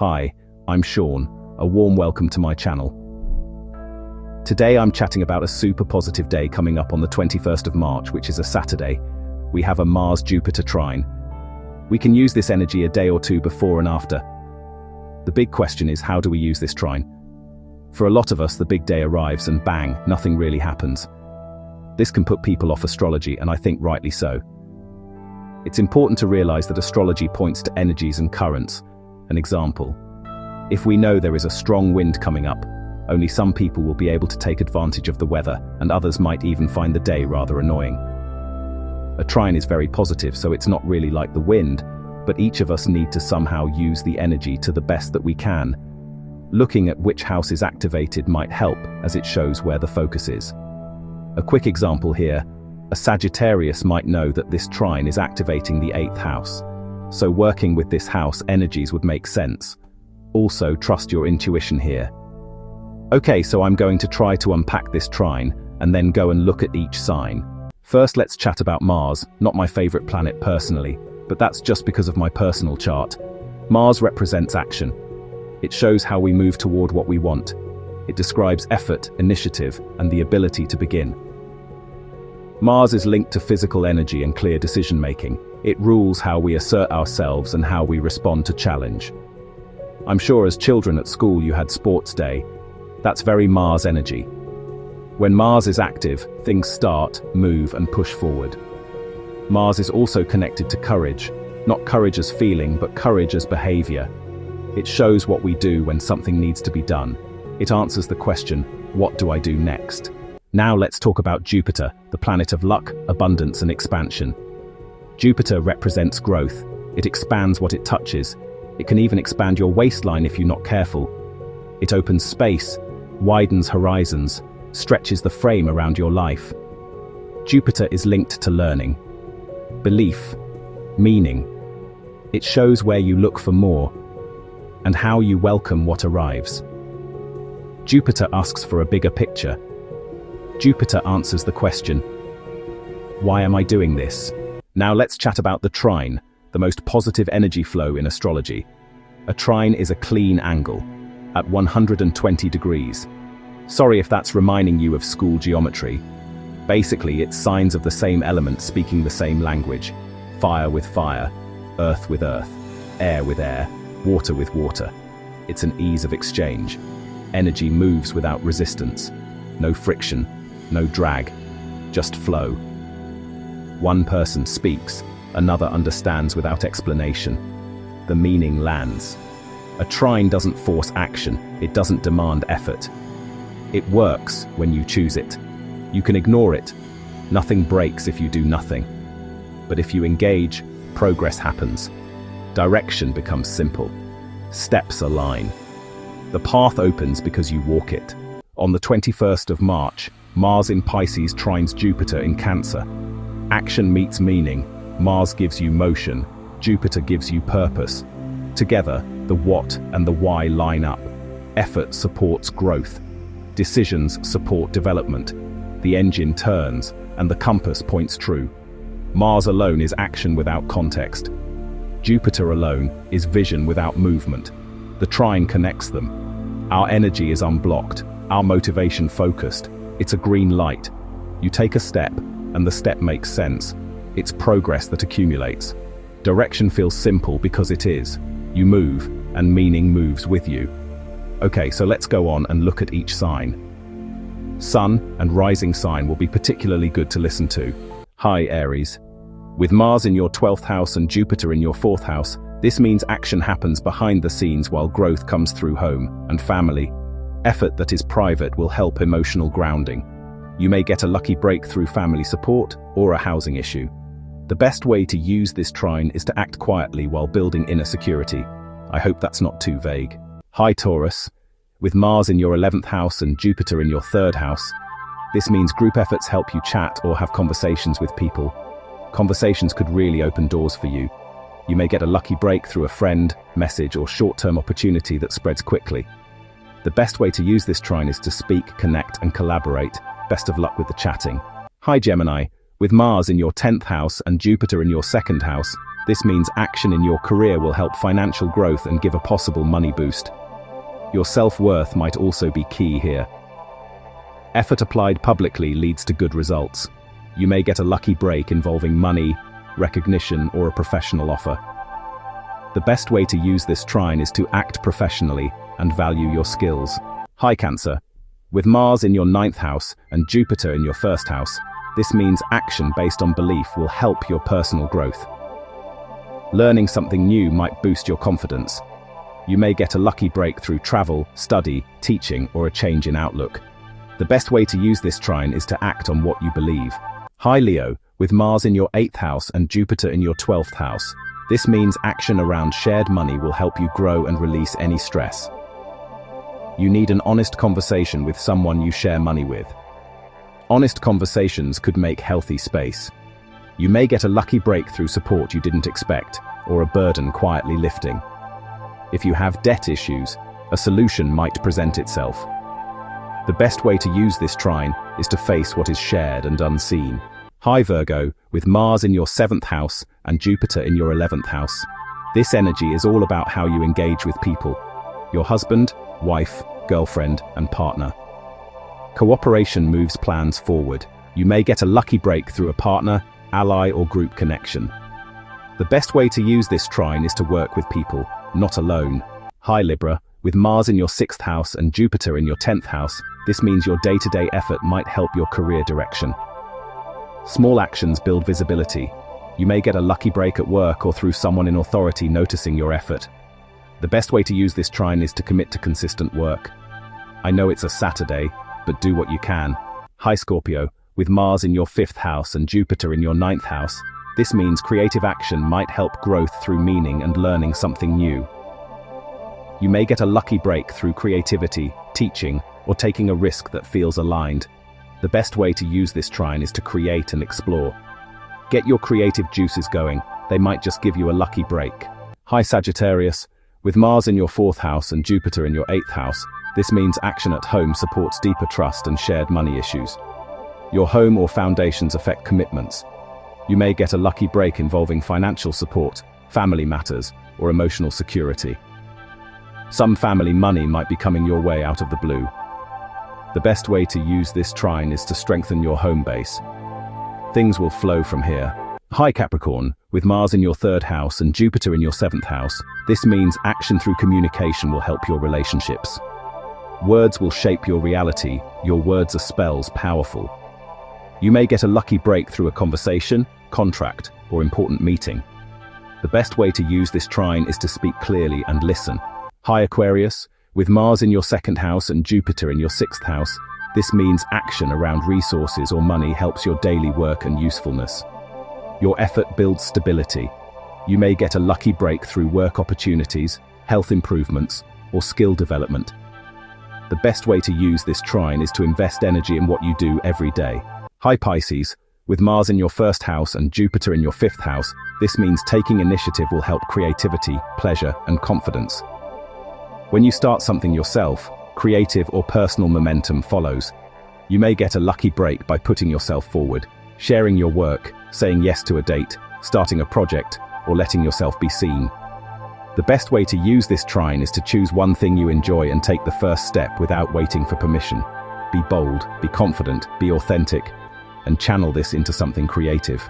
Hi, I'm Sean. A warm welcome to my channel. Today I'm chatting about a super positive day coming up on the 21st of March, which is a Saturday. We have a Mars-Jupiter trine. We can use this energy a day or two before and after. The big question is, how do we use this trine? For a lot of us, the big day arrives and bang, nothing really happens. This can put people off astrology, and I think rightly so. It's important to realize that astrology points to energies and currents. An example: if we know there is a strong wind coming up, only some people will be able to take advantage of the weather, and others might even find the day rather annoying. A trine is very positive, so it's not really like the wind, but each of us need to somehow use the energy to the best that we can. Looking at which house is activated might help, as it shows where the focus is. A quick example here: a Sagittarius might know that this trine is activating the 8th house. So working with this house energies would make sense. Also, trust your intuition here. Okay, so I'm going to try to unpack this trine, and then go and look at each sign. First, let's chat about Mars, not my favorite planet personally, but that's just because of my personal chart. Mars represents action. It shows how we move toward what we want. It describes effort, initiative, and the ability to begin. Mars is linked to physical energy and clear decision-making. It rules how we assert ourselves and how we respond to challenge. I'm sure as children at school you had sports day. That's very Mars energy. When Mars is active, things start, move, and push forward. Mars is also connected to courage. Not courage as feeling, but courage as behavior. It shows what we do when something needs to be done. It answers the question, what do I do next? Now let's talk about Jupiter, the planet of luck, abundance, and expansion. Jupiter represents growth. It expands what it touches. It can even expand your waistline if you're not careful. It opens space, widens horizons, stretches the frame around your life. Jupiter is linked to learning, belief, meaning. It shows where you look for more, and how you welcome what arrives. Jupiter asks for a bigger picture. Jupiter answers the question, why am I doing this? Now let's chat about the trine, the most positive energy flow in astrology. A trine is a clean angle, at 120 degrees. Sorry if that's reminding you of school geometry. Basically, it's signs of the same element speaking the same language. Fire with fire, earth with earth, air with air, water with water. It's an ease of exchange. Energy moves without resistance. No friction, no drag, just flow. One person speaks, another understands without explanation. The meaning lands. A trine doesn't force action, it doesn't demand effort. It works when you choose it. You can ignore it. Nothing breaks if you do nothing. But if you engage, progress happens. Direction becomes simple. Steps align. The path opens because you walk it. On the 21st of March, Mars in Pisces trines Jupiter in Cancer. Action meets meaning. Mars gives you motion. Jupiter gives you purpose. Together, the what and the why line up. Effort supports growth. Decisions support development. The engine turns, and the compass points true. Mars alone is action without context. Jupiter alone is vision without movement. The trine connects them. Our energy is unblocked. Our motivation focused. It's a green light. You take a step, and the step makes sense. It's progress that accumulates. Direction feels simple because it is. You move, and meaning moves with you. Okay, so let's go on and look at each sign. Sun and rising sign will be particularly good to listen to. Hi, Aries. With Mars in your 12th house and Jupiter in your 4th house, this means action happens behind the scenes while growth comes through home and family. Effort that is private will help emotional grounding. You may get a lucky break through family support or a housing issue. The best way to use this trine is to act quietly while building inner security. I hope that's not too vague. Hi, Taurus. With Mars in your 11th house and Jupiter in your 3rd house, this means group efforts help you chat or have conversations with people. Conversations could really open doors for you. You may get a lucky break through a friend, message, or short-term opportunity that spreads quickly. The best way to use this trine is to speak, connect, and collaborate. Best of luck with the chatting. Hi, Gemini. With Mars in your 10th house and Jupiter in your 2nd house, this means action in your career will help financial growth and give a possible money boost. Your self-worth might also be key here. Effort applied publicly leads to good results. You may get a lucky break involving money, recognition, or a professional offer. The best way to use this trine is to act professionally and value your skills. Hi Cancer. With Mars in your 9th house and Jupiter in your 1st house, this means action based on belief will help your personal growth. Learning something new might boost your confidence. You may get a lucky break through travel, study, teaching, or a change in outlook. The best way to use this trine is to act on what you believe. Hi Leo. With Mars in your 8th house and Jupiter in your 12th house, this means action around shared money will help you grow and release any stress. You need an honest conversation with someone you share money with. Honest conversations could make healthy space. You may get a lucky break through support you didn't expect, or a burden quietly lifting. If you have debt issues, a solution might present itself. The best way to use this trine is to face what is shared and unseen. Hi Virgo. With Mars in your 7th house and Jupiter in your 11th house, this energy is all about how you engage with people. Your husband, wife, girlfriend, and partner. Cooperation moves plans forward. You may get a lucky break through a partner, ally, or group connection. The best way to use this trine is to work with people, not alone. Hi Libra. With Mars in your 6th house and Jupiter in your 10th house, this means your day-to-day effort might help your career direction. Small actions build visibility. You may get a lucky break at work or through someone in authority noticing your effort. The best way to use this trine is to commit to consistent work. I know it's a Saturday, but do what you can. Hi Scorpio. With Mars in your 5th house and Jupiter in your 9th house, this means creative action might help growth through meaning and learning something new. You may get a lucky break through creativity, teaching, or taking a risk that feels aligned. The best way to use this trine is to create and explore. Get your creative juices going. They might just give you a lucky break. Hi Sagittarius. With Mars in your 4th house and Jupiter in your 8th house, this means action at home supports deeper trust and shared money issues. Your home or foundations affect commitments. You may get a lucky break involving financial support, family matters, or emotional security. Some family money might be coming your way out of the blue. The best way to use this trine is to strengthen your home base. Things will flow from here. Hi Capricorn. With Mars in your 3rd house and Jupiter in your 7th house, this means action through communication will help your relationships. Words will shape your reality. Your words are spells powerful. You may get a lucky break through a conversation, contract, or important meeting. The best way to use this trine is to speak clearly and listen. Hi Aquarius. With Mars in your 2nd house and Jupiter in your 6th house, this means action around resources or money helps your daily work and usefulness. Your effort builds stability. You may get a lucky break through work opportunities, health improvements, or skill development. The best way to use this trine is to invest energy in what you do every day. Hi Pisces. With Mars in your 1st house and Jupiter in your 5th house, this means taking initiative will help creativity, pleasure, and confidence. When you start something yourself, creative or personal momentum follows. You may get a lucky break by putting yourself forward, sharing your work, saying yes to a date, starting a project, or letting yourself be seen. The best way to use this trine is to choose one thing you enjoy and take the first step without waiting for permission. Be bold, be confident, be authentic, and channel this into something creative.